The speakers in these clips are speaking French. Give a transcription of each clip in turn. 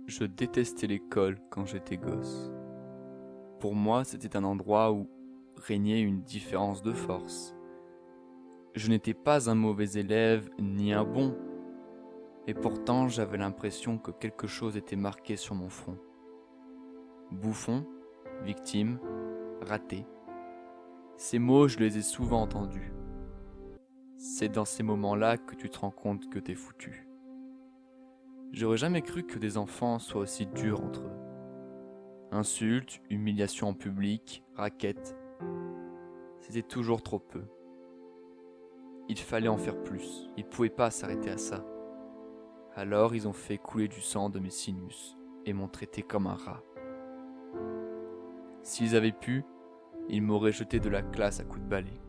Je détestais l'école quand j'étais gosse. Pour moi, c'était un endroit où régnait une différence de force. Je n'étais pas un mauvais élève ni un bon, et pourtant j'avais l'impression que quelque chose était marqué sur mon front. Bouffon, victime, raté. Ces mots, je les ai souvent entendus. C'est dans ces moments-là que tu te rends compte que t'es foutu. J'aurais jamais cru que des enfants soient aussi durs entre eux. Insultes, humiliations en public, raquettes. C'était toujours trop peu. Il fallait en faire plus. Ils pouvaient pas s'arrêter à ça. Alors ils ont fait couler du sang de mes sinus et m'ont traité comme un rat. S'ils avaient pu, ils m'auraient jeté de la classe à coups de balai.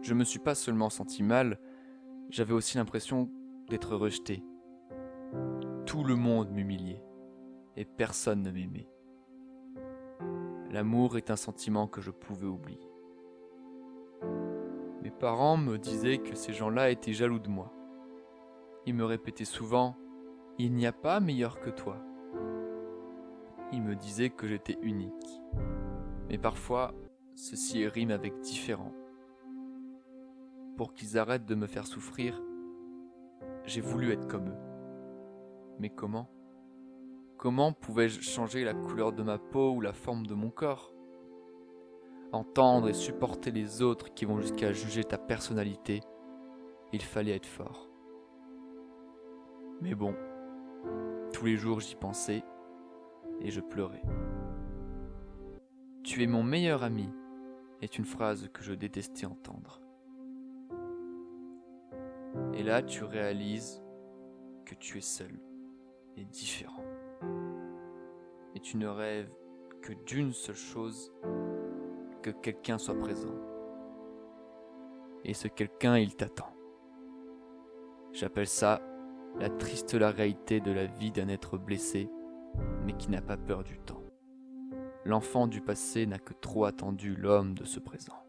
Je me suis pas seulement senti mal, j'avais aussi l'impression d'être rejeté. Tout le monde m'humiliait et personne ne m'aimait. L'amour est un sentiment que je pouvais oublier. Mes parents me disaient que ces gens-là étaient jaloux de moi. Ils me répétaient souvent « Il n'y a pas meilleur que toi ». Ils me disaient que j'étais unique. Mais parfois, ceci rime avec différent. Pour qu'ils arrêtent de me faire souffrir, j'ai voulu être comme eux. Mais comment ? Comment pouvais-je changer la couleur de ma peau ou la forme de mon corps ? Entendre et supporter les autres qui vont jusqu'à juger ta personnalité, il fallait être fort. Mais bon, tous les jours j'y pensais et je pleurais. Tu es mon meilleur ami est une phrase que je détestais entendre. Et là tu réalises que tu es seul et différent. Et tu ne rêves que d'une seule chose, que quelqu'un soit présent. Et ce quelqu'un, il t'attend. J'appelle ça la triste réalité de la vie d'un être blessé, mais qui n'a pas peur du temps. L'enfant du passé n'a que trop attendu l'homme de ce présent.